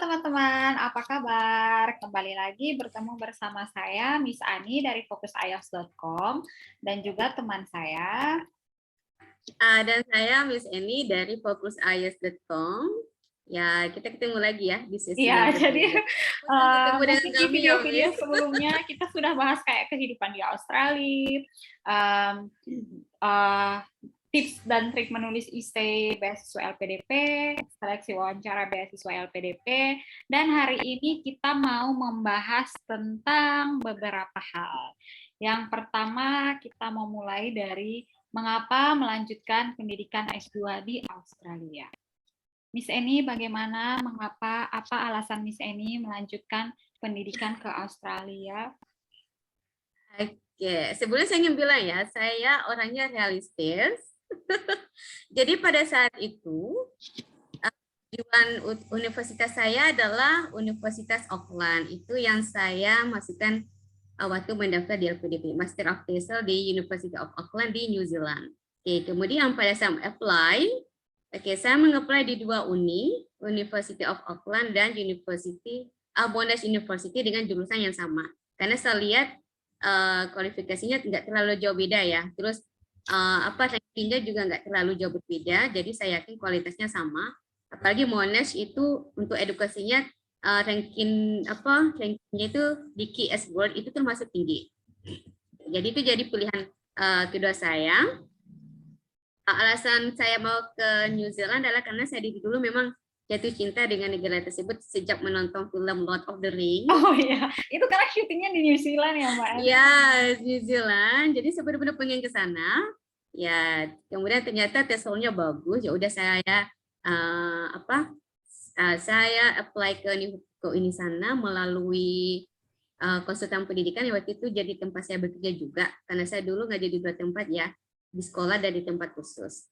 teman-teman, apa kabar? Kembali lagi bertemu bersama saya, Miss Ani dari fokusios.com dan juga teman saya. Dan saya Miss Eni dari fokusios.com. Ya, kita ketemu lagi ya di sesi Iya, yang jadi kedua. Ketemu dengan mungkin di kami ya, video-video Miss. sebelumnya kita sudah bahas kayak kehidupan di Australia, um, uh, tips dan trik menulis essay beasiswa LPDP, seleksi wawancara beasiswa LPDP, dan hari ini kita mau membahas tentang beberapa hal. Yang pertama, kita mau mulai dari mengapa melanjutkan pendidikan S2 di Australia. Miss Eni, bagaimana, mengapa, apa alasan Miss Eni melanjutkan pendidikan ke Australia? Oke, sebelumnya saya ingin bilang ya, saya orangnya realistis. Jadi pada saat itu, tujuan universitas saya adalah Universitas Auckland. Itu yang saya masukkan waktu mendaftar di LPDP, Master of TESOL di University of Auckland di New Zealand. Oke, kemudian pada saat apply, saya mengapply di dua University of Auckland dan Monash University dengan jurusan yang sama. Karena saya lihat kualifikasinya tidak terlalu jauh beda ya. Terus rankingnya juga nggak terlalu jauh berbeda. Jadi saya yakin kualitasnya sama. Apalagi Monash itu untuk edukasinya rankingnya itu di QS World itu termasuk tinggi. Jadi itu jadi pilihan kedua saya. Alasan saya mau ke New Zealand adalah karena saya dari dulu memang jatuh cinta dengan negara tersebut sejak menonton film Lord of the Rings. Oh iya, itu karena syutingnya di New Zealand ya Mbak? Iya, New Zealand. Jadi saya benar-benar pengen ke sana. Ya, kemudian ternyata TESOL-nya bagus. Ya udah saya apply ke ini sana melalui konsultan pendidikan yang waktu itu jadi tempat saya bekerja juga karena saya dulu nggak jadi dua tempat ya, di sekolah dan di tempat khusus.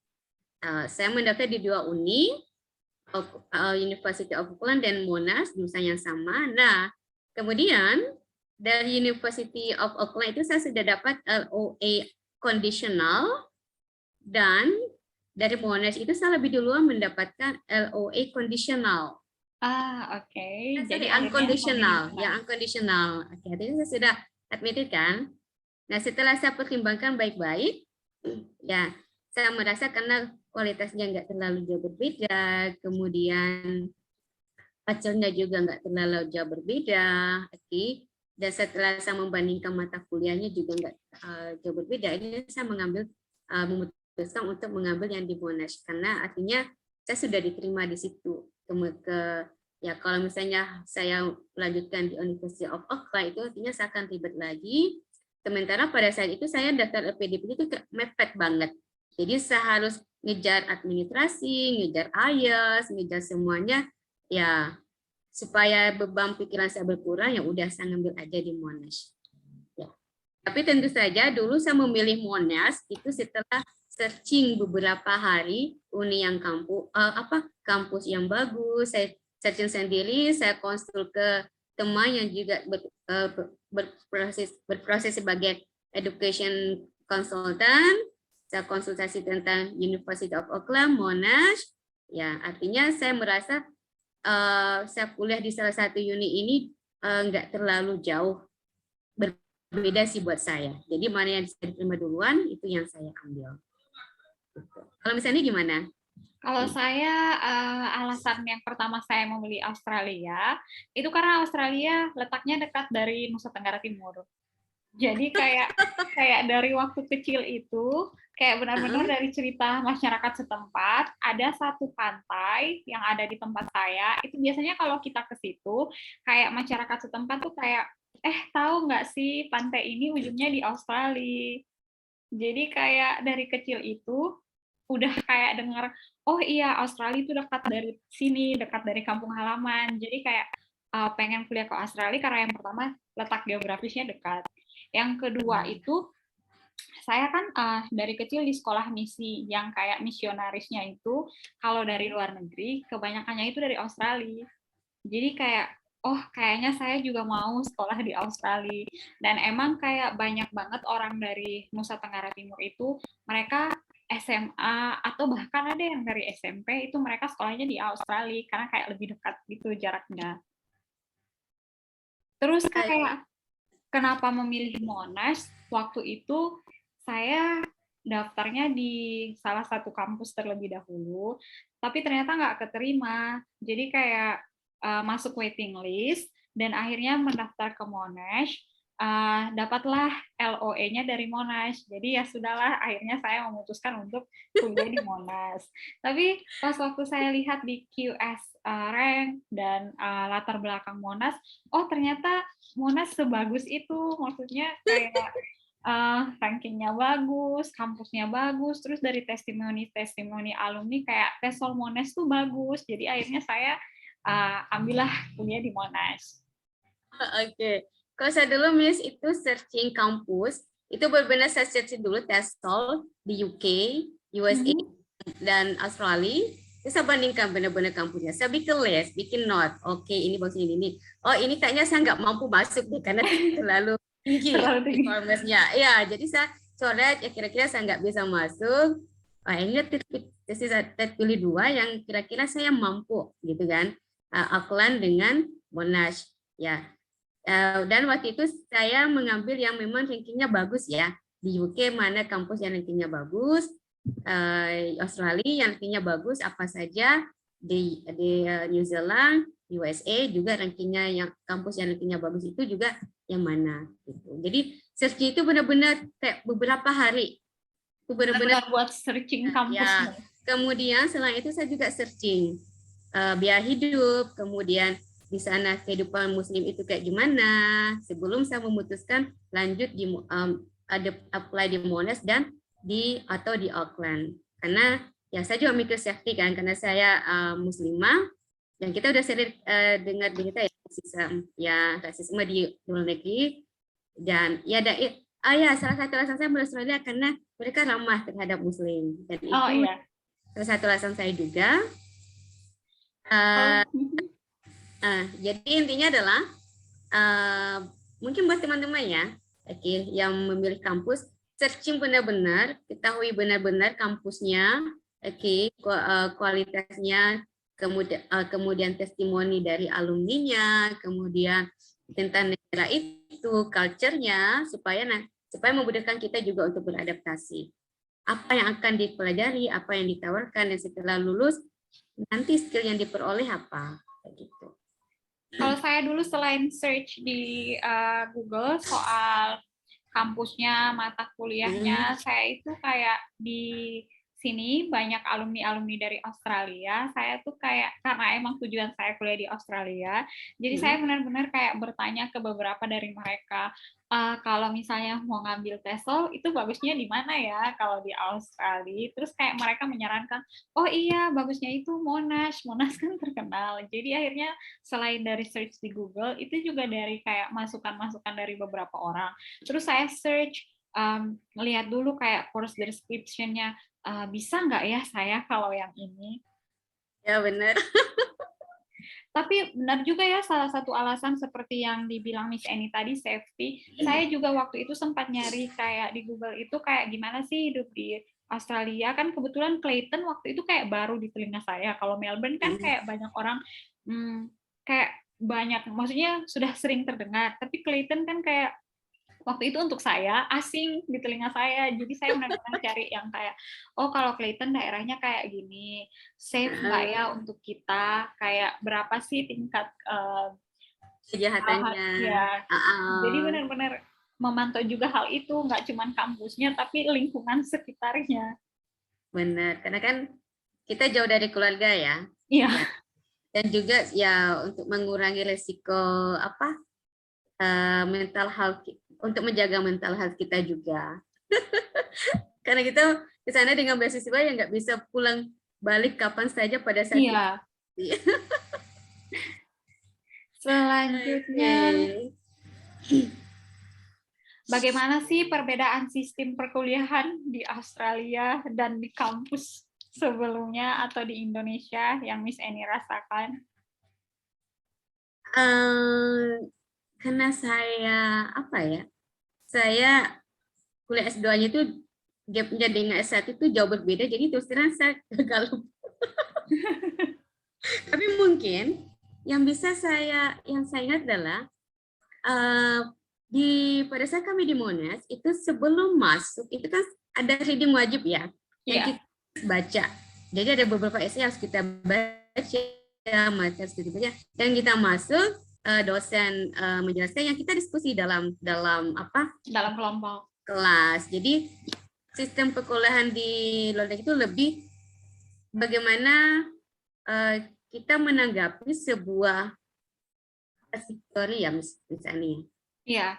Saya mendaftar di dua University of Auckland dan Monash, jurusan yang sama. Nah, kemudian dari University of Auckland itu saya sudah dapat LOA conditional, dan dari Monash itu saya lebih duluan mendapatkan LOA conditional. Oke. Jadi unconditional, yang unconditional. Oke, artinya saya sudah admitted kan. Nah, setelah saya pertimbangkan baik-baik, ya saya merasa karena kualitasnya nggak terlalu jauh berbeda, kemudian hasilnya juga nggak terlalu jauh berbeda, oke. Dan setelah saya membandingkan mata kuliahnya juga nggak jauh berbeda, ini saya memutuskan untuk mengambil yang di Monash karena artinya saya sudah diterima di situ. Ya kalau misalnya saya lanjutkan di University of Auckland itu artinya saya akan ribet lagi. Sementara pada saat itu saya daftar LPDP itu mepet banget. Jadi saya harus ngejar administrasi, ngejar IELTS, ngejar semuanya. Ya supaya beban pikiran saya berkurang, ya udah saya ngambil aja di Monash. Ya. Tapi tentu saja dulu saya memilih Monash itu setelah searching beberapa hari uni yang kampus yang bagus. Saya searching sendiri, saya konsul ke teman yang juga berproses sebagai education consultant. Saya konsultasi tentang University of Auckland, Monash. Ya, artinya saya merasa saya kuliah di salah satu uni ini nggak terlalu jauh berbeda sih buat saya. Jadi mana yang bisa diterima duluan itu yang saya ambil. Kalau misalnya gimana? Kalau saya alasan yang pertama saya memilih Australia itu karena Australia letaknya dekat dari Nusa Tenggara Timur. Jadi kayak dari waktu kecil itu kayak benar-benar dari cerita masyarakat setempat, ada satu pantai yang ada di tempat saya. Itu biasanya kalau kita ke situ, kayak masyarakat setempat tuh kayak, tahu nggak sih pantai ini ujungnya di Australia. Jadi kayak dari kecil itu udah kayak dengar, oh iya Australia itu dekat dari sini, dekat dari kampung halaman. Jadi kayak pengen kuliah ke Australia karena yang pertama letak geografisnya dekat. Yang kedua itu saya kan dari kecil di sekolah misi yang kayak misionarisnya itu kalau dari luar negeri kebanyakannya itu dari Australia. Jadi kayak kayaknya saya juga mau sekolah di Australia. Dan emang kayak banyak banget orang dari Nusa Tenggara Timur itu mereka SMA atau bahkan ada yang dari SMP itu mereka sekolahnya di Australia karena kayak lebih dekat gitu jaraknya. Terus kayak kenapa memilih Monash? Waktu itu saya daftarnya di salah satu kampus terlebih dahulu, tapi ternyata nggak keterima. Jadi kayak masuk waiting list dan akhirnya mendaftar ke Monash. Dapatlah LOE-nya dari Monash. Jadi ya sudahlah, akhirnya saya memutuskan untuk kuliah di Monash. Tapi pas waktu saya lihat di QS rank dan latar belakang Monash, oh ternyata Monash sebagus itu, maksudnya kayak rankingnya bagus, kampusnya bagus, terus dari testimoni alumni kayak TESOL Monash tuh bagus, jadi akhirnya saya ambillah kuliah di Monash. Oke. Kalau saya dulu Miss itu searching kampus, itu benar-benar saya searching dulu TESOL di UK, USA, dan Australia. Saya bandingkan benar-benar kampusnya. Saya bikin list, bikin note. Oke, ini bagus ini. Oh, ini kayaknya saya nggak mampu masuk deh karena terlalu tinggi requirement-nya. Ya, jadi saya coret ya kira-kira saya nggak bisa masuk. Akhirnya saya pilih 2 yang kira-kira saya mampu gitu kan. Auckland dengan Monash. Ya, dan waktu itu saya mengambil yang memang rankingnya bagus ya. Di UK mana kampus yang rankingnya bagus, Australia yang rankingnya bagus apa saja, di New Zealand, USA juga rankingnya yang kampus yang rankingnya bagus itu juga yang mana gitu. Jadi search itu benar-benar kayak beberapa hari. Itu benar-benar buat searching kampus. Ya. Kemudian selain itu saya juga searching biaya hidup, kemudian di sana kehidupan muslim itu kayak gimana sebelum saya memutuskan lanjut di ada apply di Monash dan atau di Auckland karena ya saya juga mikir safety kan karena saya muslimah dan kita udah sering dengar berita ya rasisme di luar negeri dan ya ada ya salah satu alasan saya mulai Australia karena mereka ramah terhadap muslim dan itu salah satu alasan saya juga. Jadi intinya adalah mungkin buat teman-teman ya, yang memilih kampus, searching benar-benar, ketahui benar-benar kampusnya, kualitasnya, kemudian testimoni dari alumninya, kemudian tentang negara itu, culture-nya, supaya memudahkan kita juga untuk beradaptasi. Apa yang akan dipelajari, apa yang ditawarkan, dan setelah lulus, nanti skill yang diperoleh apa, gitu. Kalau saya dulu selain search di Google soal kampusnya, mata kuliahnya, saya itu kayak di sini banyak alumni-alumni dari Australia. Saya tuh kayak karena emang tujuan saya kuliah di Australia, jadi saya benar-benar kayak bertanya ke beberapa dari mereka, kalau misalnya mau ngambil TESOL itu bagusnya di mana ya kalau di Australia. Terus kayak mereka menyarankan, oh iya bagusnya itu Monash kan terkenal. Jadi akhirnya selain dari search di Google itu juga dari kayak masukan-masukan dari beberapa orang. Terus saya search ngelihat dulu kayak course description-nya, bisa nggak ya saya kalau yang ini. Ya benar. Tapi benar juga ya, salah satu alasan seperti yang dibilang Miss Eni tadi, safety. Saya juga waktu itu sempat nyari kayak di Google itu kayak gimana sih hidup di Australia. Kan kebetulan Clayton waktu itu kayak baru di telinga saya. Kalau Melbourne kan kayak banyak orang, kayak banyak, maksudnya sudah sering terdengar. Tapi Clayton kan kayak waktu itu untuk saya asing di telinga saya, jadi saya benar-benar cari yang kayak, oh kalau Clayton daerahnya kayak gini, safe nggak ya untuk kita, kayak berapa sih tingkat kejahatannya ya. Jadi benar-benar memantau juga hal itu, nggak cuma kampusnya tapi lingkungan sekitarnya. Benar, karena kan kita jauh dari keluarga ya. Iya. Dan juga ya untuk mengurangi resiko mental health, untuk menjaga mental health kita juga. Karena kita ke sana dengan beasiswa yang nggak bisa pulang balik kapan saja pada saat kita. Selanjutnya, bagaimana sih perbedaan sistem perkuliahan di Australia dan di kampus sebelumnya atau di Indonesia yang Miss Eni rasakan? Karena saya saya kuliah S2-nya itu gapnya dengan S1 itu jauh berbeda, jadi terus terang saya gagal. Tapi mungkin yang saya ingat adalah pada saat kami di Monash itu sebelum masuk itu kan ada reading wajib ya yang Iya. kita baca. Jadi ada beberapa essay yang harus kita baca, materi harus kita baca, dan kita masuk dosen menjelaskan yang kita diskusi dalam kelompok kelas. Jadi sistem perkuliahan di luar negeri itu lebih bagaimana kita menanggapi sebuah teori ya misalnya. Iya.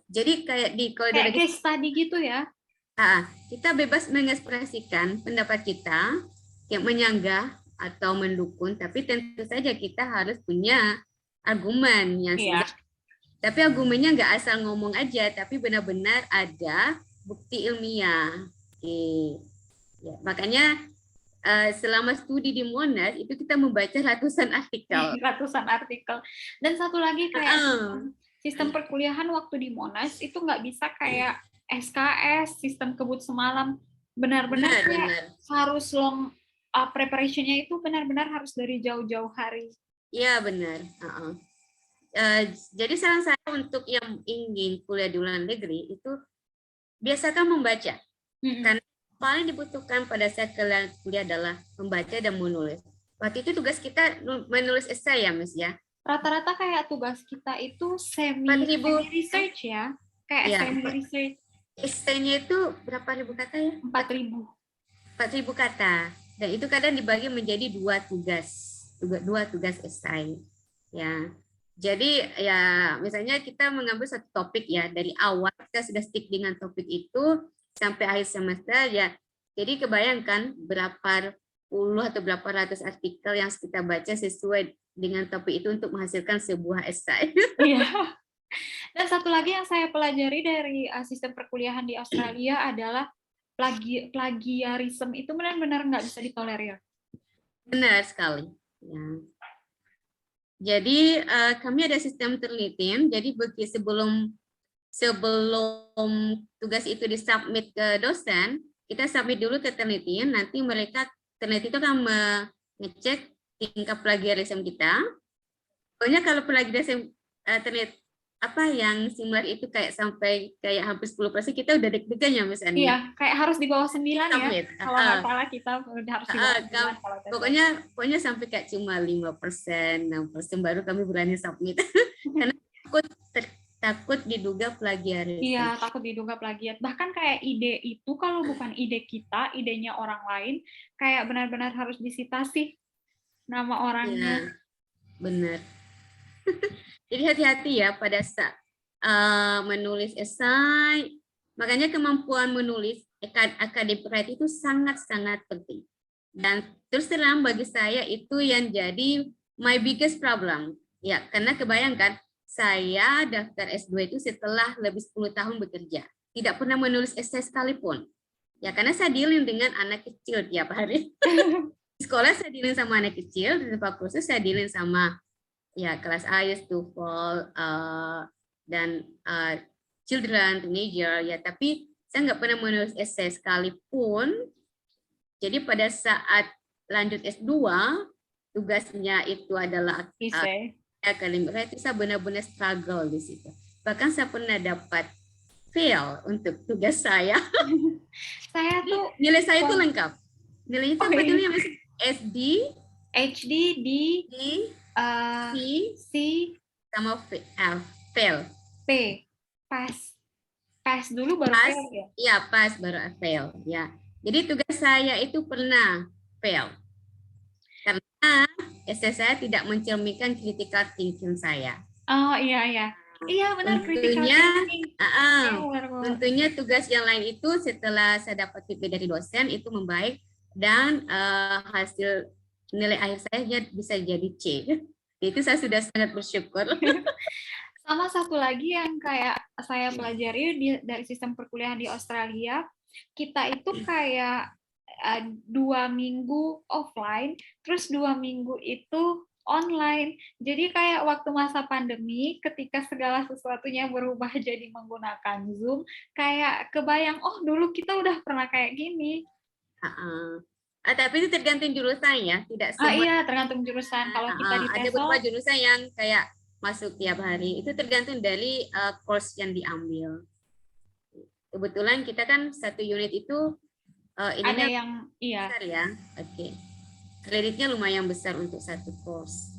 Jadi kayak kayak case study gitu ya. Kita bebas mengekspresikan pendapat kita yang menyanggah atau mendukung, tapi tentu saja kita harus punya argumen yang sudah. Tapi argumennya nggak asal ngomong aja, tapi benar-benar ada bukti ilmiah. Ya, makanya selama studi di Monash itu kita membaca ratusan artikel. Dan satu lagi kayak sistem perkuliahan waktu di Monash itu nggak bisa kayak SKS, sistem kebut semalam, benar-benar harus long preparation-nya itu benar-benar harus dari jauh-jauh hari. Iya benar. Jadi saran saya untuk yang ingin kuliah di luar negeri itu biasakan membaca. Karena paling dibutuhkan pada saat kalian kuliah adalah membaca dan menulis. Waktu itu tugas kita menulis esai ya, Miss ya. Rata-rata kayak tugas kita itu semi research ya. Kayak semi research. Esainya itu berapa ribu kata ya? 4.000 kata. Dan itu kadang dibagi menjadi dua tugas esai. Ya. Jadi ya misalnya kita mengambil satu topik ya, dari awal kita sudah stick dengan topik itu sampai akhir semester ya. Jadi kebayangkan berapa puluh atau berapa ratus artikel yang kita baca sesuai dengan topik itu untuk menghasilkan sebuah esai. Iya. Dan satu lagi yang saya pelajari dari sistem perkuliahan di Australia adalah plagiarisme itu benar-benar nggak bisa ditolerir. Benar sekali. Ya. Jadi kami ada sistem terlitin. Jadi sebelum tugas itu disubmit ke dosen, kita submit dulu ke penelitian. Nanti peneliti itu akan mengecek tingkat plagiarisme kita. Pokoknya kalau plagiarisme yang similar itu sampai hampir 10%, kita udah deg-degan ya Mas Ani. Iya, kayak harus di bawah 9 ya. Kalau nggak salah kita udah harus di bawah 9. Pokoknya sampai kayak cuma 5%, 6% baru kami berani submit. Karena takut diduga plagiarisme. Iya, takut diduga plagiat. Bahkan kayak ide itu kalau bukan ide kita, idenya orang lain, kayak benar-benar harus disitasi nama orangnya. Ya, benar. Jadi hati-hati ya pada saat menulis esai. Makanya kemampuan menulis academic writing itu sangat-sangat penting. Dan terus terang bagi saya itu yang jadi my biggest problem. Ya, karena kebayangkan saya daftar S2 itu setelah lebih 10 tahun bekerja. Tidak pernah menulis esai sekalipun. Ya, karena saya dealing dengan anak kecil tiap hari. Di sekolah saya dealing sama anak kecil, di tempat kursus saya dealing sama kelas IELTS, TOEFL, dan children, teenager, ya. Tapi saya nggak pernah menulis esai sekalipun. Jadi pada saat lanjut S2, tugasnya itu adalah academic writing, saya benar-benar struggle di situ. Bahkan saya pernah dapat fail untuk tugas saya. Saya tuh nilai saya itu lengkap. Nilainya itu betulnya masih SD, HD, D, C, sama fail. P. Pas dulu baru fail ya? Iya, pas baru fail. Ya. Jadi tugas saya itu pernah fail. Karena esai saya tidak mencerminkan critical thinking saya. Oh iya. Iya benar, tentunya tugas yang lain itu setelah saya dapat feedback dari dosen itu membaik dan hasil nilai akhir saya bisa jadi C. Itu saya sudah sangat bersyukur. Sama satu lagi yang kayak saya pelajari dari sistem perkuliahan di Australia, kita itu kayak 2 minggu offline, terus 2 minggu itu online. Jadi kayak waktu masa pandemi, ketika segala sesuatunya berubah jadi menggunakan Zoom, kayak kebayang, oh dulu kita udah pernah kayak gini. Tapi itu tergantung jurusan ya, tidak semua. Iya, tergantung jurusan. Kalau kita di Ada TESOL, beberapa jurusan yang kayak masuk tiap hari. Itu tergantung dari course yang diambil. Kebetulan kita kan satu unit itu ada yang iya. besar ya. Oke. Kreditnya lumayan besar untuk satu course.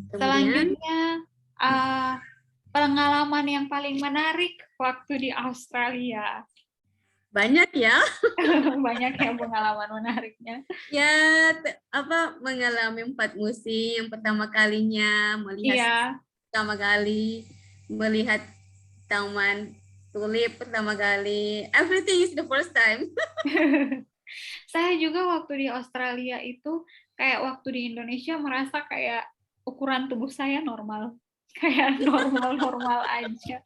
Selanjutnya pengalaman yang paling menarik waktu di Australia. Banyak ya. Banyak ya pengalaman menariknya. Ya, mengalami 4 musim pertama kalinya, pertama kali melihat taman tulip pertama kali. Everything is the first time. Saya juga waktu di Australia itu kayak waktu di Indonesia merasa kayak ukuran tubuh saya normal. Kayak normal-normal aja.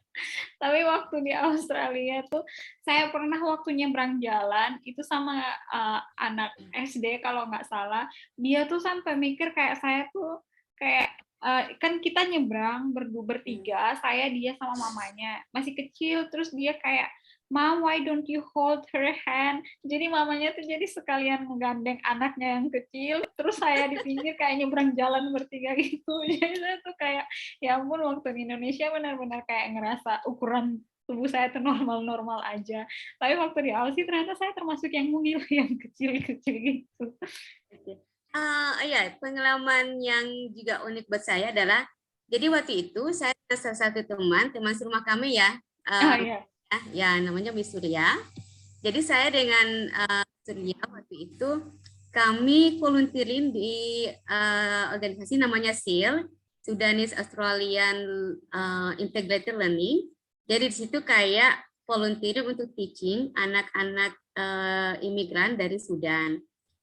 Tapi waktu di Australia tuh saya pernah waktu nyebrang jalan itu sama anak SD kalau nggak salah, dia tuh sampai mikir kayak saya tuh kayak kan kita nyebrang bertiga, saya, dia sama mamanya masih kecil, terus dia kayak, "Mom, why don't you hold her hand?" Jadi mamanya tuh jadi sekalian menggandeng anaknya yang kecil, terus saya di pinggir kayak nyebrang jalan bertiga gitu. Jadi saya tuh kayak, ya ampun waktu di Indonesia benar-benar kayak ngerasa ukuran tubuh saya tuh normal-normal aja. Tapi waktu di Aussie ternyata saya termasuk yang mungil, yang kecil-kecil gitu. Ya, pengalaman yang juga unik buat saya adalah, jadi waktu itu saya salah satu teman serumah kami ya, ya namanya Miss Surya. Jadi saya dengan Surya waktu itu kami volunteering di organisasi namanya SEAL, Sudanese Australian Integrated Learning. Jadi di situ kayak volunteering untuk teaching anak-anak imigran dari Sudan.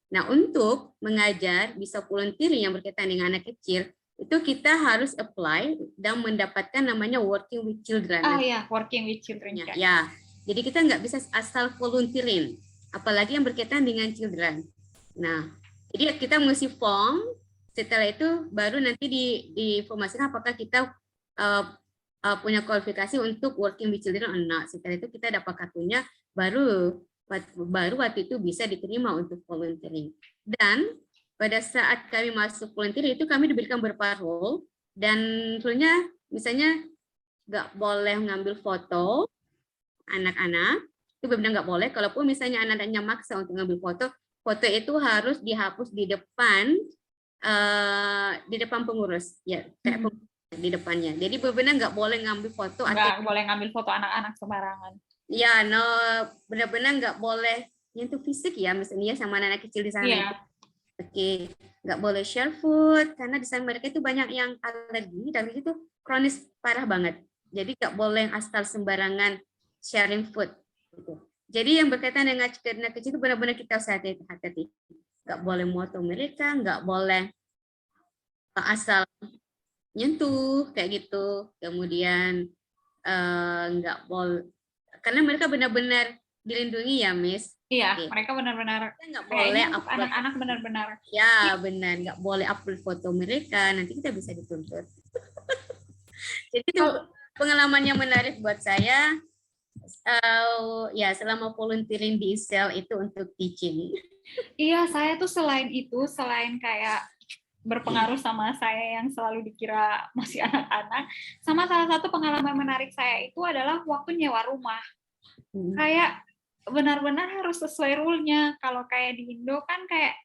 Nah, untuk mengajar bisa volunteering yang berkaitan dengan anak kecil, itu kita harus apply dan mendapatkan namanya working with children. Working with children. Ya, jadi kita nggak bisa asal volunteering, apalagi yang berkaitan dengan children. Nah, jadi kita mesti form, setelah itu baru nanti diinformasikan apakah kita punya kualifikasi untuk working with children or not. Setelah itu kita dapat kartunya, baru waktu itu bisa diterima untuk volunteering. Dan pada saat kami masuk volunteering itu kami diberikan beberapa role, dan role-nya misalnya nggak boleh ngambil foto anak-anak, itu benar-benar nggak boleh. Kalaupun misalnya anak-anaknya maksa untuk ngambil foto itu harus dihapus di depan pengurus, ya kayak di depannya. Jadi benar-benar nggak boleh ngambil foto. Nggak boleh ngambil foto anak-anak sembarangan. Ya, benar-benar nggak boleh nyentuh fisik ya, misalnya sama anak kecil di sana. Yeah. Oke, nggak boleh share food karena di sana mereka itu banyak yang alergi, dan itu kronis parah banget. Jadi nggak boleh asal sembarangan sharing food. Gitu. Jadi yang berkaitan dengan anak kecil itu benar-benar kita harus hati-hati. Nggak boleh moto mereka, nggak boleh asal nyentuh kayak gitu. Kemudian nggak boleh, karena mereka benar-benar dilindungi ya, Miss. Iya, mereka benar-benar nggak boleh upload anak-anak benar-benar. Ya, benar, nggak boleh upload foto mereka, nanti kita bisa dituntut. Jadi itu pengalaman yang menarik buat saya. Ya, selama volunteering di SEAL itu untuk teaching. Iya, saya tuh selain kayak berpengaruh sama saya yang selalu dikira masih anak-anak, sama salah satu pengalaman menarik saya itu adalah waktu nyewa rumah. Kayak benar-benar harus sesuai rule-nya. Kalau kayak di Indo kan kayak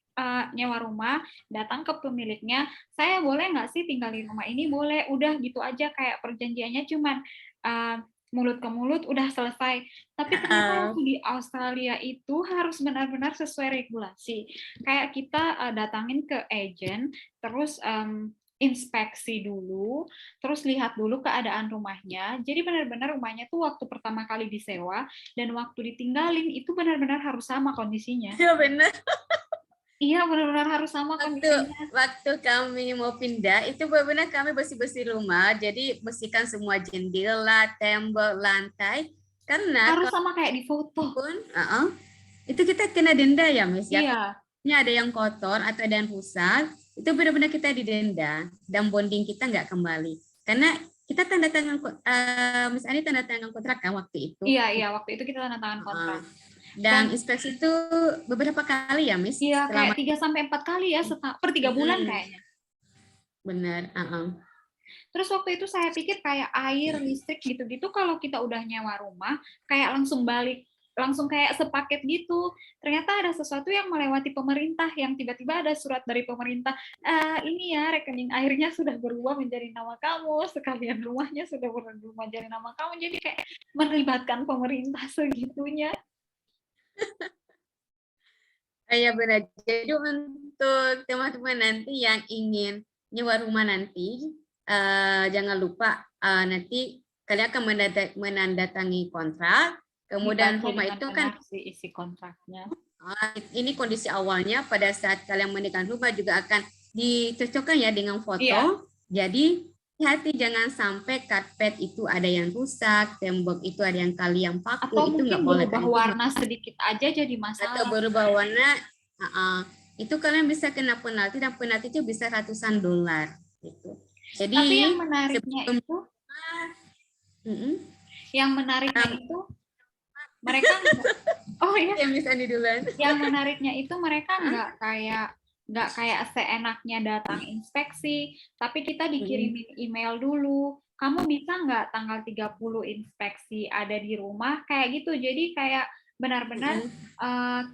nyewa rumah, datang ke pemiliknya, saya boleh nggak sih tinggal di rumah ini? Boleh, udah gitu aja, kayak perjanjiannya cuman mulut ke mulut udah selesai. Tapi ternyata waktu di Australia itu harus benar-benar sesuai regulasi. Kayak kita datangin ke agent, terus inspeksi dulu, terus lihat dulu keadaan rumahnya. Jadi benar-benar rumahnya tuh waktu pertama kali disewa dan waktu ditinggalin itu benar-benar harus sama kondisinya. Iya benar. Iya, benar-benar harus sama kondisinya. Waktu kami mau pindah, itu benar-benar kami bersih-bersih rumah, jadi bersihkan semua jendela, tembok, lantai, karena harus sama kayak di foto. Itu kita kena denda ya, Miss? Iya. ada yang kotor atau ada yang rusak, itu benar-benar kita didenda dan bonding kita nggak kembali. Karena kita tanda tangan, misalnya tanda tangan kontrak kan waktu itu. Iya, waktu itu kita tanda tangan kontrak. Dan inspeksi itu beberapa kali ya, Miss? Iya, kayak 3-4 kali ya, per 3 bulan kayaknya. Benar. Terus waktu itu saya pikir kayak air, listrik gitu-gitu kalau kita udah nyewa rumah, kayak langsung balik, langsung kayak sepaket gitu. Ternyata ada sesuatu yang melewati pemerintah, yang tiba-tiba ada surat dari pemerintah, ini ya rekening airnya sudah berubah menjadi nama kamu, sekalian rumahnya sudah berubah menjadi nama kamu. Jadi kayak melibatkan pemerintah segitunya. Iya benar. Jadi untuk teman-teman nanti yang ingin nyewa rumah nanti, jangan lupa nanti kalian akan menandatangani kontrak. Kemudian rumah itu kan isi kontraknya. Ini kondisi awalnya. Pada saat kalian menikah rumah juga akan dicocokkan ya dengan foto. Iya. Jadi hati jangan sampai karpet itu ada yang rusak, tembok itu ada yang kalian paku, atau itu nggak boleh. Atau berubah warna sedikit aja jadi masalah. Atau berubah warna, itu kalian bisa kena penalti, dan penalti itu bisa ratusan dolar. Gitu. Jadi, tapi yang menariknya itu, yang menariknya itu mereka yang menariknya itu mereka nggak kayak seenaknya datang inspeksi, tapi kita dikirimin email dulu, kamu bisa nggak tanggal 30 inspeksi ada di rumah, kayak gitu. Jadi kayak benar-benar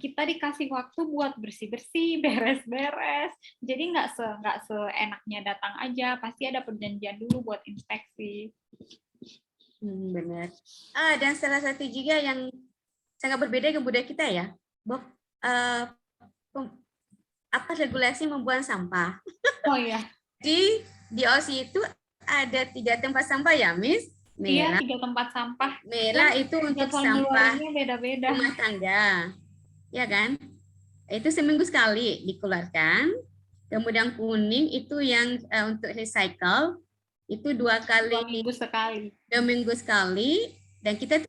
kita dikasih waktu buat bersih-bersih, beres-beres. Jadi nggak seenaknya datang aja, pasti ada perjanjian dulu buat inspeksi. Benar. Dan salah satu juga yang sangat berbeda dengan budaya kita ya, Bob, apa regulasi membuang sampah. Oh iya. Di Aussie itu ada 3 tempat sampah ya, Miss? Merah. Iya, 3 tempat sampah. Merah itu untuk sampah beda-beda. Rumah tangga. Ya kan? Itu seminggu sekali dikeluarkan. Kemudian kuning itu yang untuk recycle. Itu 2 kali. 2 minggu sekali. 2 minggu sekali. Dan kita tuh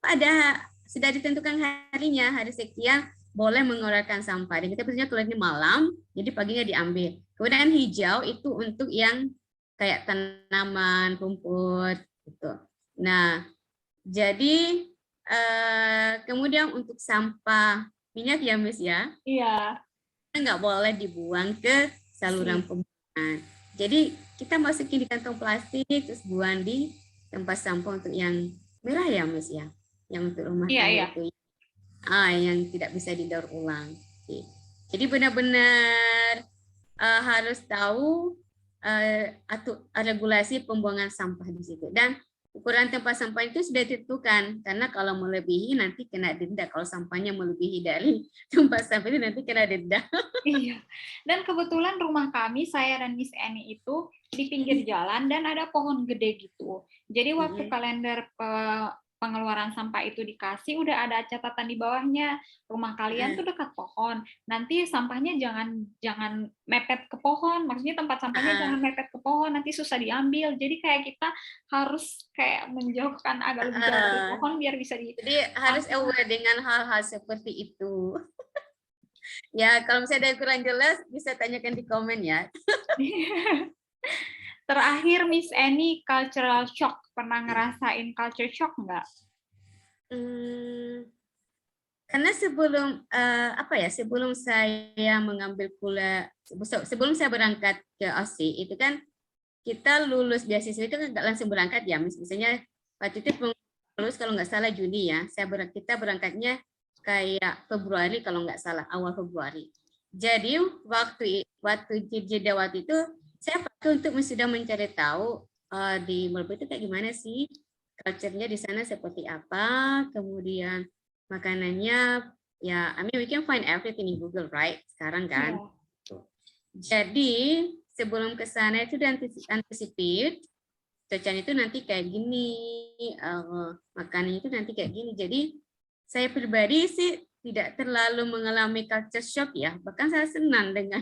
sudah ditentukan harinya, hari sekian boleh mengeluarkan sampah. Dan kita biasanya keluarnya malam, jadi paginya diambil. Kemudian hijau itu untuk yang kayak tanaman, rumput, gitu. Nah, jadi kemudian untuk sampah minyak ya, Miss ya? Iya. Nggak boleh dibuang ke saluran pembuangan. Jadi kita masukin di kantong plastik, terus buang di tempat sampah untuk yang merah ya, Miss ya? Yang untuk rumah tangga itu. Yang tidak bisa didaur ulang. Jadi benar-benar harus tahu regulasi pembuangan sampah di situ. Dan ukuran tempat sampah itu sudah ditentukan, karena kalau melebihi nanti kena denda. Kalau sampahnya melebihi dari tempat sampah itu nanti kena denda. Iya. Dan kebetulan rumah kami, saya dan Miss Eni itu di pinggir jalan dan ada pohon gede gitu. Jadi waktu kalender pengeluaran sampah itu dikasih, udah ada catatan di bawahnya, rumah kalian tuh dekat pohon, nanti sampahnya jangan mepet ke pohon, maksudnya tempat sampahnya jangan mepet ke pohon, nanti susah diambil. Jadi kayak kita harus kayak menjauhkan agak lebih jauh dari pohon biar bisa Jadi harus aware dengan hal-hal seperti itu. Ya, kalau misalnya ada yang kurang jelas bisa tanyakan di komen ya. Terakhir, Miss Eni, cultural shock. Pernah ngerasain culture shock nggak? Karena sebelum saya mengambil kuliah, sebelum saya berangkat ke Aussie, itu kan kita lulus beasiswa itu kan nggak langsung berangkat ya, misalnya waktu itu lulus kalau nggak salah Juni ya, kita berangkatnya kayak Februari kalau nggak salah, awal Februari. Jadi waktu jeda waktu itu saya pakai untuk sudah mencari tahu di Melbourne itu kayak gimana sih, culture-nya di sana seperti apa, kemudian makanannya, ya, I mean we can find everything in Google, right? Sekarang kan. Jadi sebelum ke sana itu anticipate, cuacanya itu nanti kayak gini, makanannya itu nanti kayak gini. Jadi saya pribadi sih tidak terlalu mengalami culture shock ya, bahkan saya senang dengan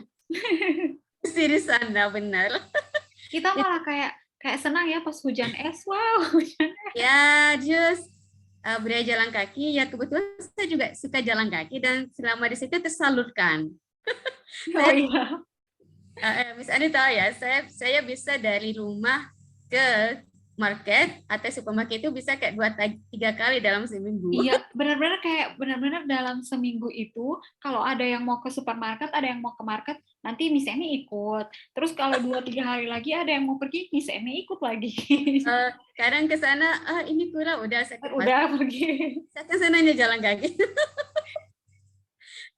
di sana, benar. Kita malah kayak senang ya pas hujan es, wow, hujan es. Ya, just budaya jalan kaki, ya kebetulan saya juga suka jalan kaki dan selama di situ tersalurkan. Oh iya. Miss Ani tahu ya, saya bisa dari rumah ke market atau supermarket itu bisa kayak 2-3 kali dalam seminggu. Iya, benar-benar dalam seminggu itu kalau ada yang mau ke supermarket, ada yang mau ke market, nanti Miss Emi ikut. Terus kalau 2-3 hari lagi ada yang mau pergi, Miss Emi ikut lagi. Kadang ke sana, ini kurang, udah saya ke pasar. Udah pergi. Saya ke sananya jalan kaki.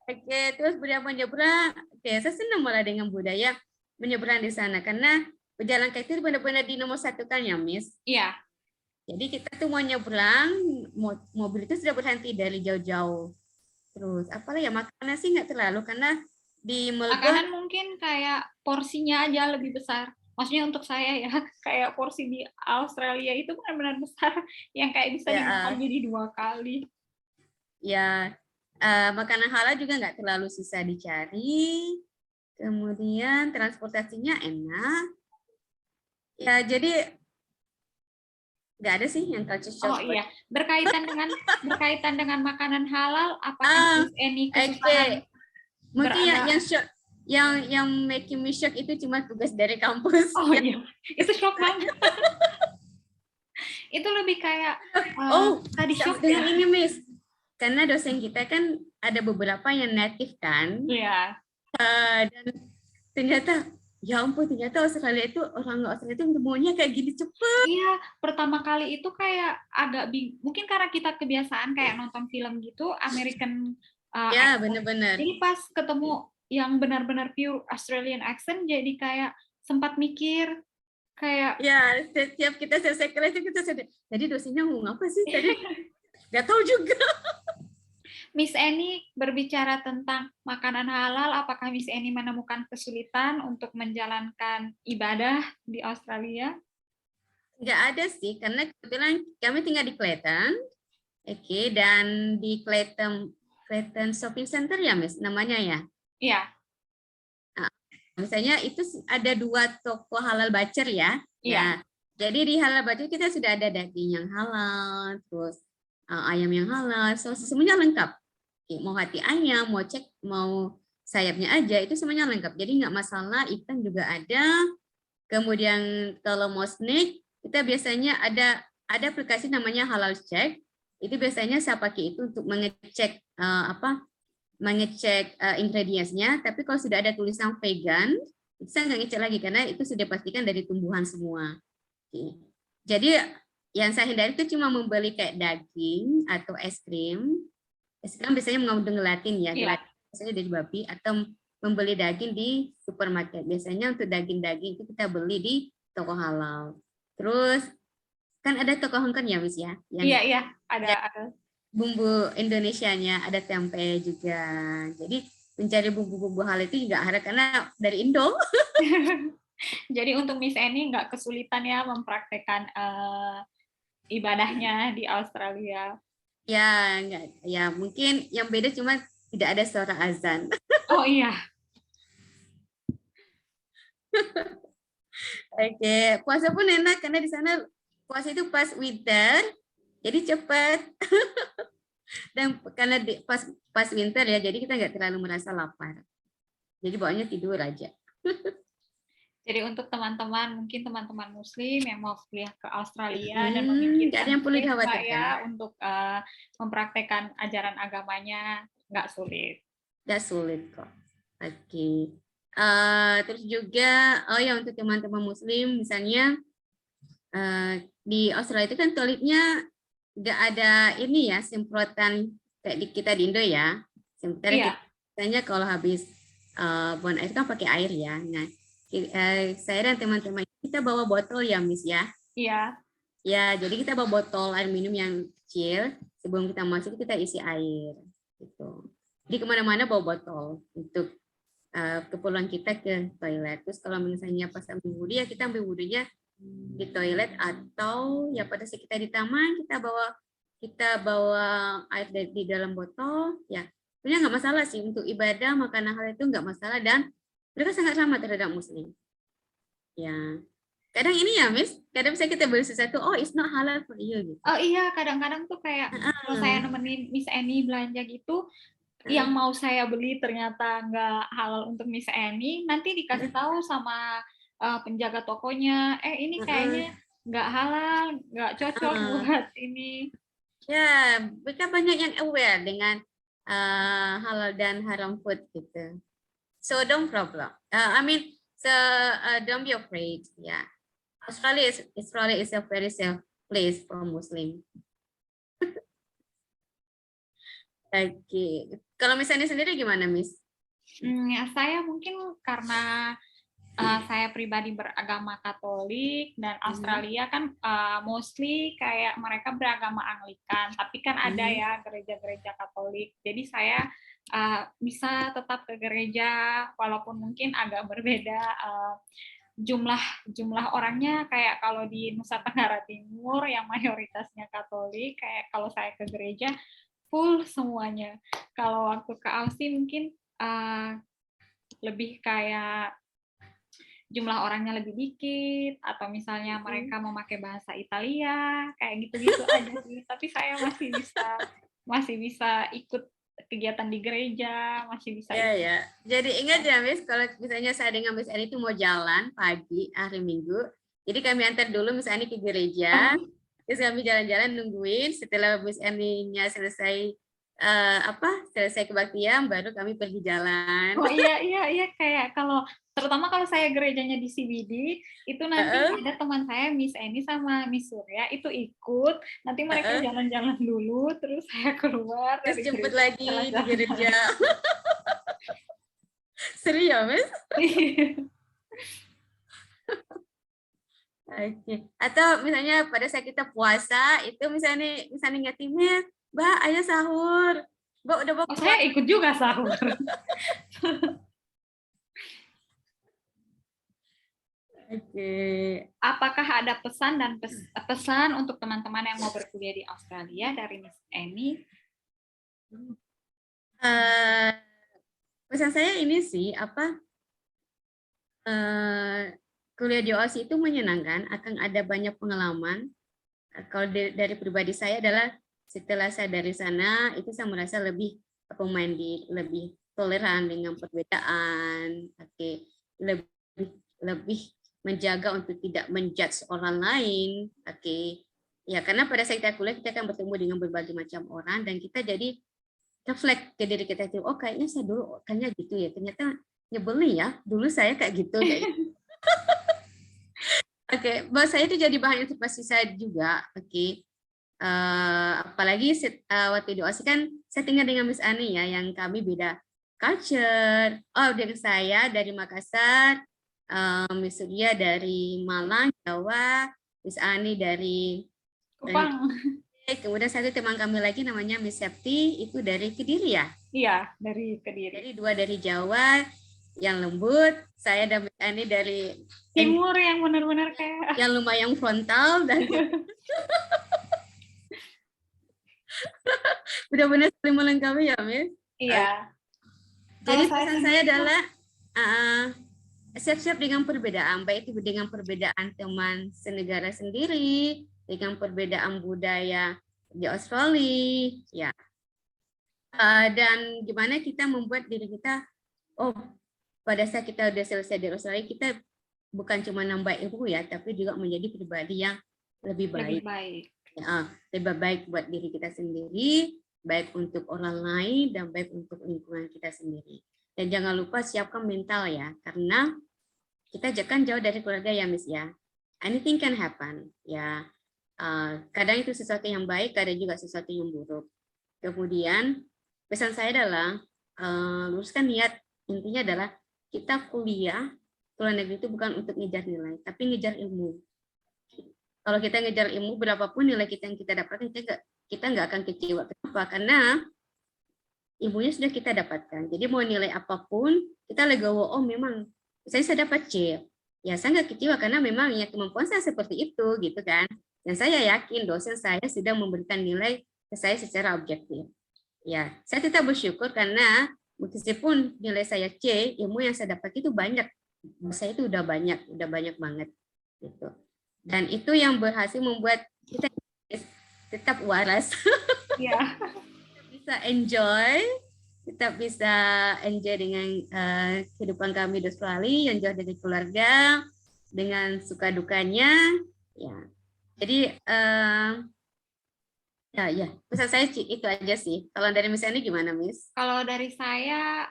Oke, terus budaya menyeberang. Oke, saya senang malah dengan budaya menyeberang di sana karena berjalan kaki itu benar-benar di nomor satu kan ya, Miss. Iya. Jadi kita tuh mau nyebrang, mobil itu sudah berhenti dari jauh-jauh. Terus apalah ya, makanan sih nggak terlalu karena di Melbourne Makanan mungkin kayak porsinya aja lebih besar. Maksudnya untuk saya ya, kayak porsi di Australia itu benar-benar besar, yang kayak bisa dimakan ya, jadi 2 kali. ya makanan halal juga nggak terlalu susah dicari. Kemudian transportasinya enak. Ya jadi nggak ada sih yang culture shock. Oh iya, berkaitan dengan makanan halal, apakah Miss Eni Oke. kesusahan Mungkin berada? yang shock, yang making me shock itu cuma tugas dari kampus. Oh iya, itu shock banget. Itu lebih kayak tadi shock dengan ya. ini Miss, karena dosen kita kan ada beberapa yang native kan, Iya. dan ternyata ya ampun, ternyata Australia itu orang Australia itu semuanya kayak gini cepet. Iya, pertama kali itu kayak agak mungkin karena kita kebiasaan kayak nonton film gitu, American Ya accent. benar-benar. Jadi pas ketemu yang benar-benar pure Australian accent, jadi kayak sempat mikir kayak Ya setiap kita selesai kelas itu kita sudah. Jadi dosennya ngomong apa sih tadi? Gak tahu juga. Miss Eni berbicara tentang makanan halal, apakah Miss Eni menemukan kesulitan untuk menjalankan ibadah di Australia? Nggak ada sih, karena kebetulan kami tinggal di Clayton, oke, dan di Clayton Shopping Center ya, Miss, namanya ya. Iya. Nah, misalnya itu ada 2 toko halal bacer ya. Iya. Ya, jadi di halal bacer kita sudah ada daging yang halal, terus ayam yang halal, semuanya lengkap. Oke, mau hati ayam, mau sayapnya aja, itu semuanya lengkap. Jadi nggak masalah, ikan juga ada. Kemudian kalau mau snack, kita biasanya ada aplikasi namanya Halal Check. Itu biasanya saya pakai itu untuk mengecek ingredientsnya. Tapi kalau sudah ada tulisan vegan, itu saya nggak ngecek lagi karena itu sudah pastikan dari tumbuhan semua. Oke. Jadi yang saya hindari itu cuma membeli kayak daging atau es krim. Es krim biasanya mengandung gelatin ya, Iya. gelatin biasanya dari babi, atau membeli daging di supermarket. Biasanya untuk daging-daging itu kita beli di toko halal. Terus kan ada toko Hongkong ya, Miss ya? Iya, ada. Bumbu Indonesianya, ada tempe juga. Jadi mencari bumbu-bumbu halal itu juga harus karena dari Indo. Jadi untuk Miss Eni nggak kesulitan ya mempraktekkan ibadahnya di Australia. Ya, enggak. Ya mungkin yang beda cuma tidak ada suara azan. Oh iya. Oke, puasa pun enak karena di sana puasa itu pas winter, jadi cepat. Dan karena pas winter ya, jadi kita nggak terlalu merasa lapar. Jadi bawanya tidur aja. Jadi untuk teman-teman, mungkin teman-teman Muslim yang mau kuliah ke Australia dan memikirkan ada yang perlu dikhawatirkan ya untuk mempraktekkan ajaran agamanya, nggak sulit. Nggak sulit kok. Oke. Terus juga, ya untuk teman-teman Muslim, misalnya di Australia itu kan toiletnya nggak ada ini ya, semprotan kayak di kita di Indo ya. Sementara Iya. Biasanya kalau habis buang air kan pakai air ya. Nah, saya dan teman-teman kita bawa botol ya, Miss ya. Iya. Ya, jadi kita bawa botol air minum yang kecil. Sebelum kita masuk kita isi air. Gitu. Jadi kemana-mana bawa botol untuk keperluan kita ke toilet. Terus kalau misalnya pas ambil wudhu ya kita ambil wudhunya di toilet, atau ya pada saat kita di taman kita bawa air di dalam botol. Ya, sebenarnya nggak masalah sih untuk ibadah, makanan hal itu nggak masalah, dan mereka sangat ramah terhadap Muslim. Ya, kadang ini ya, Miss, kadang bisa kita beli sesuatu, oh it's not halal for you. Gitu. Oh iya, kadang-kadang tuh kayak kalau saya nemenin Miss Eni belanja gitu, yang mau saya beli ternyata nggak halal untuk Miss Annie, nanti dikasih tahu sama penjaga tokonya, ini kayaknya nggak halal, nggak cocok buat ini. Ya, mereka banyak yang aware dengan halal dan haram food gitu. So don't problem. Don't be afraid. Yeah, Australia is a very safe place for Muslim. Oke. Kalau misalnya sendiri gimana, Miss? Ya, saya mungkin karena saya pribadi beragama Katolik dan Australia kan mostly kayak mereka beragama Anglikan, tapi kan ada ya gereja-gereja Katolik. Jadi saya bisa tetap ke gereja walaupun mungkin agak berbeda jumlah orangnya, kayak kalau di Nusa Tenggara Timur yang mayoritasnya Katolik, kayak kalau saya ke gereja full semuanya. Kalau waktu ke Aussie mungkin lebih kayak jumlah orangnya lebih dikit, atau misalnya mereka memakai bahasa Italia, kayak gitu-gitu aja sih. Tapi saya masih bisa ikut kegiatan di gereja, masih bisa. Ya. Jadi ingat ya, Miss, kalau misalnya saya dengan Miss Annie itu mau jalan pagi hari Minggu, jadi kami antar dulu Miss Annie ke gereja, terus kami jalan-jalan nungguin. Setelah Miss Annie-nya selesai selesai kebaktian, baru kami pergi jalan. Oh iya, kayak terutama kalau saya gerejanya di CBD, itu nanti ada teman saya Miss Annie sama Miss Surya itu ikut, nanti mereka jalan-jalan dulu, terus saya keluar terus dari jemput gereja, lagi di gereja. Seru ya, Miss? Oke. Atau misalnya pada saat kita puasa itu misalnya ngatimnya, Mbak, ayo sahur. Mbak udah mau. Saya ikut juga sahur. Oke. Apakah ada pesan untuk teman-teman yang mau berkuliah di Australia dari Miss Annie? Pesan saya ini sih kuliah di Aussie itu menyenangkan, akan ada banyak pengalaman. Kalau dari pribadi saya adalah setelah saya dari sana itu saya merasa lebih open-minded, lebih toleran dengan perbedaan, lebih menjaga untuk tidak menjudge orang lain, ya, karena pada saat kita kuliah kita akan bertemu dengan berbagai macam orang dan kita jadi reflect ke diri kita itu, oh kayaknya saya dulu kayaknya gitu ya, ternyata nyebelin ya dulu saya kayak gitu. Buat saya itu jadi bahan inspirasi saya juga. Apalagi waktu di Aussie kan saya tinggal dengan Miss Ani ya, yang kami beda culture. Dari saya dari Makassar, Miss Surya dari Malang, Jawa, Miss Ani dari Kupang. Kemudian satu teman kami lagi namanya Miss Septi, itu dari Kediri ya? Iya, dari Kediri. Jadi dua dari Jawa yang lembut, saya dan Miss Ani dari Timur yang benar-benar kayak yang lumayan frontal dan benar-benar saling melengkapi ya, Miss? Iya. Jadi pesan saya adalah siap-siap dengan perbedaan, baik itu dengan perbedaan teman senegara sendiri, dengan perbedaan budaya di Australia, ya. Dan gimana kita membuat diri kita, pada saat kita udah selesai di Australia, kita bukan cuma nambah ilmu ya, tapi juga menjadi pribadi yang lebih baik. Ya, lebih baik buat diri kita sendiri, baik untuk orang lain, dan baik untuk lingkungan kita sendiri. Dan jangan lupa siapkan mental ya, karena kita jangan jauh dari keluarga ya, Miss ya. Anything can happen ya. Kadang itu sesuatu yang baik, kadang juga sesuatu yang buruk. Kemudian pesan saya adalah luruskan niat. Intinya adalah kita kuliah ke luar negeri itu bukan untuk ngejar nilai, tapi ngejar ilmu. Kalau kita ngejar ilmu, berapapun nilai kita yang kita dapatkan, kita nggak akan kecewa. Kenapa? Karena ilmunya sudah kita dapatkan. Jadi mau nilai apapun, kita legowo, memang saya dapat C. Ya saya nggak kecewa karena memang ya kemampuan saya seperti itu gitu kan. Dan saya yakin dosen saya sudah memberikan nilai ke saya secara objektif. Ya, saya tetap bersyukur karena meskipun nilai saya C, ilmu yang saya dapat itu banyak. Saya itu udah banyak banget gitu. Dan itu yang berhasil membuat kita tetap waras. Iya. Bisa enjoy tetap bisa enjoy dengan kehidupan kami di Australia yang jauh dari keluarga, dengan suka dukanya. Ya, jadi ya, pesan saya itu aja sih. Kalau dari Miss Eni gimana, Miss? Kalau dari saya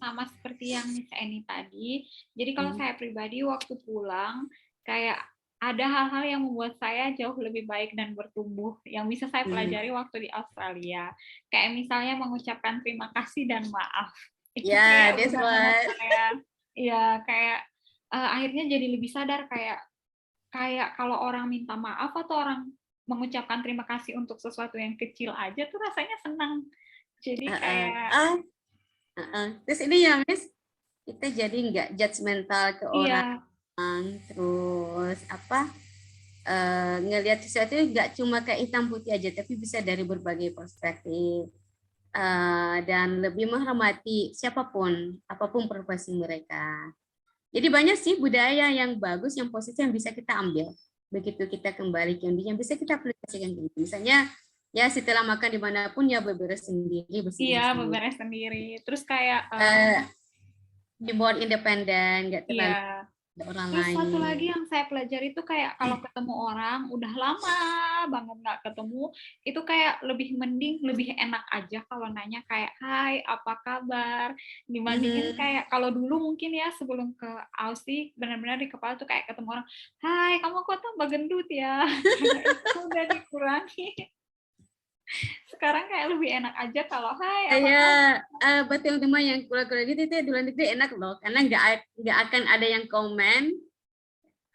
sama seperti yang Miss Eni tadi. Jadi kalau saya pribadi waktu pulang kayak ada hal-hal yang membuat saya jauh lebih baik dan bertumbuh yang bisa saya pelajari waktu di Australia. Kayak misalnya mengucapkan terima kasih dan maaf. Itu kayak That's benar-benar what. kayak ya kayak akhirnya jadi lebih sadar kayak kalau orang minta maaf atau orang mengucapkan terima kasih untuk sesuatu yang kecil aja tuh rasanya senang. Jadi kayak Terus ini ya, Miss, kita jadi nggak judgmental ke orang, iya, terus apa ngelihat sesuatu nggak cuma kayak hitam putih aja, tapi bisa dari berbagai perspektif. Dan lebih menghormati siapapun, apapun profesi mereka. Jadi banyak sih budaya yang bagus, yang positif yang bisa kita ambil. Begitu kita kembali ke Indonesia, yang bisa kita aplikasikan gitu. Misalnya, ya setelah makan dimanapun ya berberes sendiri, bersih iya sendiri. beberes sendiri. Terus kayak Be more independen, nggak terlalu iya. ada orang Terus satu lain. lagi yang saya pelajari itu kayak kalau ketemu orang udah lama banget nggak ketemu, itu kayak lebih mending, lebih enak aja kalau nanya kayak hai apa kabar, dibandingin kayak kalau dulu mungkin ya sebelum ke Aussie benar-benar di kepala tuh kayak ketemu orang, hai kamu kok tambah gendut ya, karena itu udah dikurangi. Sekarang kayak lebih enak aja kalau hai apa kabar. Betul teman yang keluar-keluar gitu itu di luar negeri enak loh, karena nggak akan ada yang komen.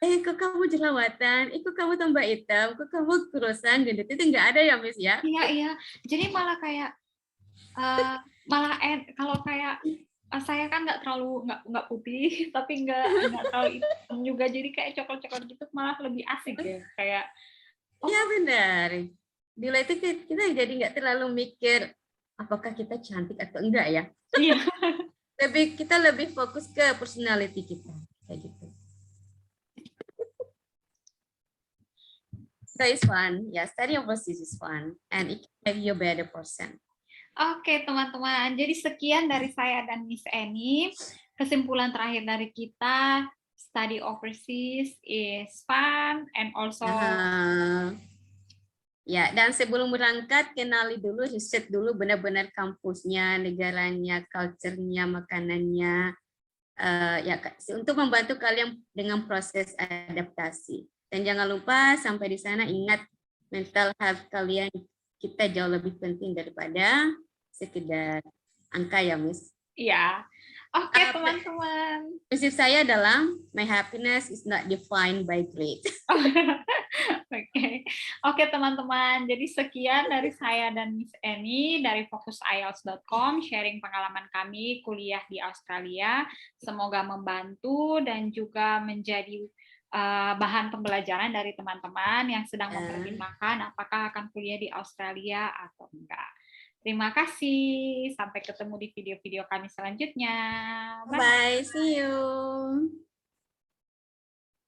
Kok kamu jerawatan? Kok kamu tambah hitam? Kok kamu kurusan? Gendut itu nggak ada ya, Miss ya? Iya iya, jadi malah kayak kalau kayak saya kan nggak putih tapi nggak terlalu hitam juga, jadi kayak coklat-coklat gitu malah lebih asik ya kayak Iya benar. Di luar itu kita jadi nggak terlalu mikir apakah kita cantik atau enggak ya. iya. Kita lebih fokus ke personality kita kayak gitu. So it's fun. Yeah, study overseas is fun and it can make you a better person. Oke teman-teman, jadi sekian dari saya dan Miss Eni. Kesimpulan terakhir dari kita, study overseas is fun and also ya, dan sebelum berangkat kenali dulu, riset dulu benar-benar kampusnya, negaranya, culture-nya, makanannya, ya untuk membantu kalian dengan proses adaptasi. Dan jangan lupa sampai di sana ingat mental health kalian kita jauh lebih penting daripada sekedar angka ya, Miss. iya. Oke teman-teman. Prinsip saya adalah my happiness is not defined by grade. Oke teman-teman, jadi sekian dari saya dan Miss Eni dari focusielts.com, sharing pengalaman kami kuliah di Australia. Semoga membantu dan juga menjadi bahan pembelajaran dari teman-teman yang sedang mempertimbangkan apakah akan kuliah di Australia atau enggak. Terima kasih, sampai ketemu di video-video kami selanjutnya. Bye, see you.